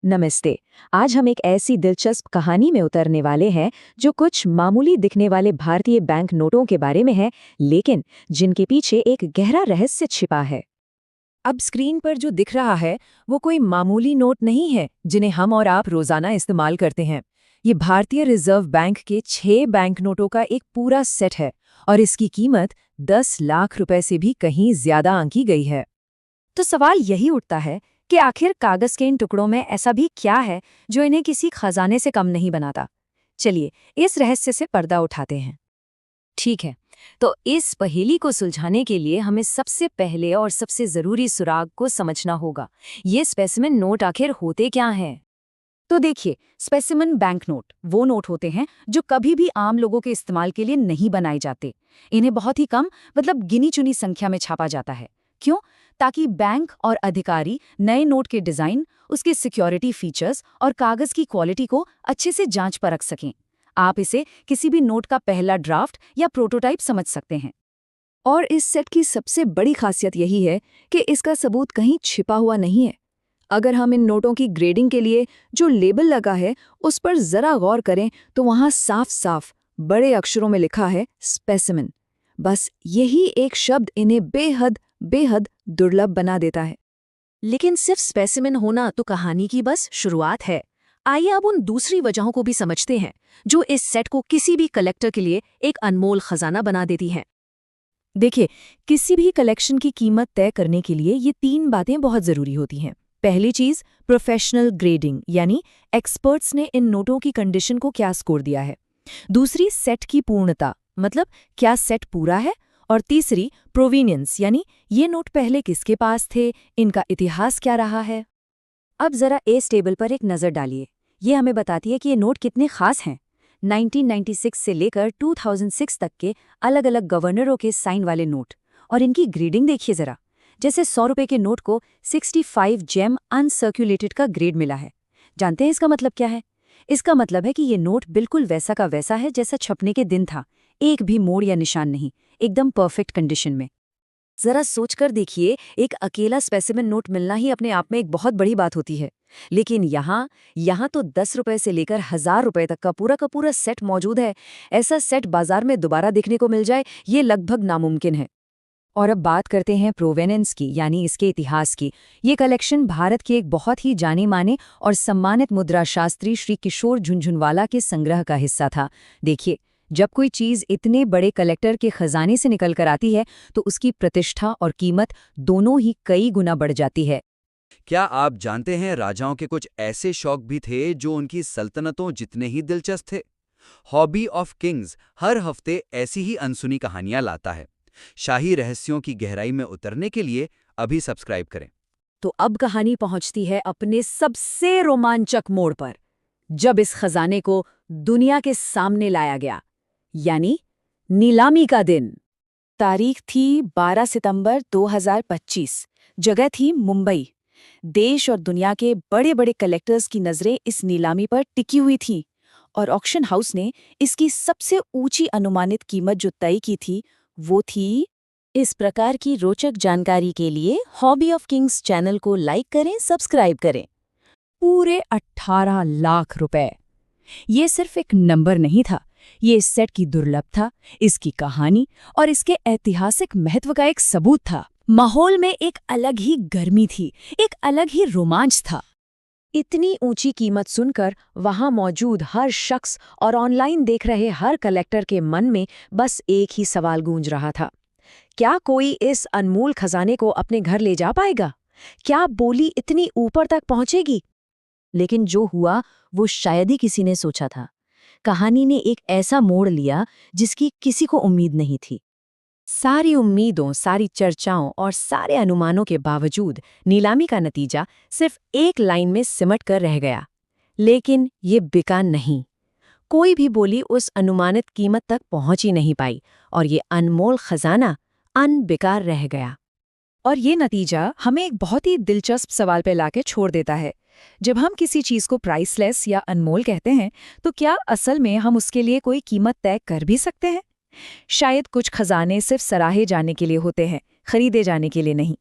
नमस्ते। आज हम एक ऐसी दिलचस्प कहानी में उतरने वाले हैं जो कुछ मामूली दिखने वाले भारतीय बैंक नोटों के बारे में है, लेकिन जिनके पीछे एक गहरा रहस्य छिपा है। अब स्क्रीन पर जो दिख रहा है वो कोई मामूली नोट नहीं है जिन्हें हम और आप रोजाना इस्तेमाल करते हैं। ये भारतीय रिजर्व बैंक के 6 बैंक नोटों का एक पूरा सेट है और इसकी कीमत 10 लाख रुपए से भी कहीं ज्यादा आंकी गई है। तो सवाल यही उठता है कि आखिर कागज के इन टुकड़ों में ऐसा भी क्या है जो इन्हें किसी खजाने से कम नहीं बनाता। चलिए इस रहस्य से पर्दा उठाते हैं। ठीक है, तो इस पहेली को सुलझाने के लिए हमें सबसे पहले और सबसे जरूरी सुराग को समझना होगा। ये स्पेसिमेन नोट आखिर होते क्या हैं? तो देखिए, स्पेसिमेन बैंक नोट वो नोट होते हैं जो कभी भी आम लोगों के इस्तेमाल के लिए नहीं बनाए जाते। इन्हें बहुत ही कम, मतलब गिनी चुनी संख्या में छापा जाता है। क्यों? ताकि बैंक और अधिकारी नए नोट के डिजाइन, उसके सिक्योरिटी फीचर्स और कागज की क्वालिटी को अच्छे से जांच परख सकें। आप इसे किसी भी नोट का पहला ड्राफ्ट या प्रोटोटाइप समझ सकते हैं। और इस सेट की सबसे बड़ी खासियत यही है कि इसका सबूत कहीं छिपा हुआ नहीं है। अगर हम इन नोटों की ग्रेडिंग के लिए जो लेबल लगा है उस पर जरा गौर करें तो वहां साफ साफ बड़े अक्षरों में लिखा है स्पेसिमेन। बस यही एक शब्द इन्हें बेहद बेहद दुर्लभ बना देता है। लेकिन सिर्फ स्पेसिमेन होना तो कहानी की बस शुरुआत है। आइए अब उन दूसरी वजहों को भी समझते हैं जो इस सेट को किसी भी कलेक्टर के लिए एक अनमोल खजाना बना देती हैं। देखिए, किसी भी कलेक्शन की कीमत तय करने के लिए ये 3 बातें बहुत जरूरी होती हैं। पहली चीज, प्रोफेशनल ग्रेडिंग, यानी एक्सपर्ट्स ने इन नोटों की कंडीशन को क्या स्कोर दिया है। दूसरी, सेट की पूर्णता, मतलब क्या सेट पूरा है। और तीसरी, प्रोवीनियंस, यानी ये नोट पहले किसके पास थे, इनका इतिहास क्या रहा है। अब जरा इस टेबल पर एक नज़र डालिए। ये हमें बताती है कि ये नोट कितने खास हैं। 1996 से लेकर 2006 तक के अलग अलग गवर्नरों के साइन वाले नोट, और इनकी ग्रेडिंग देखिए जरा। जैसे 100 रुपए के नोट को 65 जेम अनसर्कुलेटेड का ग्रेड मिला है। जानते हैं इसका मतलब क्या है? इसका मतलब है कि ये नोट बिल्कुल वैसा का वैसा है जैसा छपने के दिन था। एक भी मोड़ या निशान नहीं, एकदम परफेक्ट कंडीशन में। जरा सोचकर देखिए, एक अकेला स्पेसिमेन नोट मिलना ही अपने आप में एक बहुत बड़ी बात होती है। लेकिन यहाँ तो 10 रुपए से लेकर 1000 रुपए तक का पूरा सेट मौजूद है। ऐसा सेट बाजार में दोबारा देखने को मिल जाए, ये लगभग नामुमकिन है। और अब बात करते हैं प्रोवेनेंस की, यानी इसके इतिहास की। ये कलेक्शन भारत के एक बहुत ही जाने माने और सम्मानित मुद्रा शास्त्री श्री किशोर झुनझुनवाला के संग्रह का हिस्सा था। देखिए, जब कोई चीज इतने बड़े कलेक्टर के खजाने से निकल कर आती है तो उसकी प्रतिष्ठा और कीमत दोनों ही कई गुना बढ़ जाती है। क्या आप जानते हैं, राजाओं के कुछ ऐसे शौक भी थे जो उनकी सल्तनतों जितने ही दिलचस्प थे। हॉबी ऑफ किंग्स हर हफ्ते ऐसी ही अनसुनी कहानियां लाता है। शाही रहस्यों की गहराई में उतरने के लिए अभी सब्सक्राइब करें। तो अब कहानी पहुंचती है अपने सबसे रोमांचक मोड़ पर, जब इस खजाने को दुनिया के सामने लाया गया, यानी नीलामी का दिन। तारीख थी 12 सितंबर 2025। जगह थी मुंबई। देश और दुनिया के बड़े बड़े कलेक्टर्स की नजरें इस नीलामी पर टिकी हुई थी और ऑक्शन हाउस ने इसकी सबसे ऊंची अनुमानित कीमत जो तय की थी वो थी। इस प्रकार की रोचक जानकारी के लिए हॉबी ऑफ किंग्स चैनल को लाइक करें, सब्सक्राइब करें। पूरे 18 लाख रुपए। ये सिर्फ एक नंबर नहीं था, ये इस सेट की दुर्लभता, इसकी कहानी और इसके ऐतिहासिक महत्व का एक सबूत था। माहौल में एक अलग ही गर्मी थी, एक अलग ही रोमांच था। इतनी ऊंची कीमत सुनकर वहां मौजूद हर शख्स और ऑनलाइन देख रहे हर कलेक्टर के मन में बस एक ही सवाल गूंज रहा था। क्या कोई इस अनमोल खजाने को अपने घर ले जा पाएगा? क्या बोली इतनी ऊपर तक पहुंचेगी? लेकिन जो हुआ वो शायद ही किसी ने सोचा था। कहानी ने एक ऐसा मोड़ लिया जिसकी किसी को उम्मीद नहीं थी। सारी उम्मीदों, सारी चर्चाओं और सारे अनुमानों के बावजूद नीलामी का नतीजा सिर्फ एक लाइन में सिमट कर रह गया। लेकिन ये बिका नहीं। कोई भी बोली उस अनुमानित कीमत तक पहुंच ही नहीं पाई और ये अनमोल खजाना अनबिकार रह गया। और ये नतीजा हमें एक बहुत ही दिलचस्प सवाल पे लाके छोड़ देता है। जब हम किसी चीज को प्राइसलेस या अनमोल कहते हैं तो क्या असल में हम उसके लिए कोई कीमत तय कर भी सकते हैं? शायद कुछ खजाने सिर्फ सराहे जाने के लिए होते हैं, खरीदे जाने के लिए नहीं।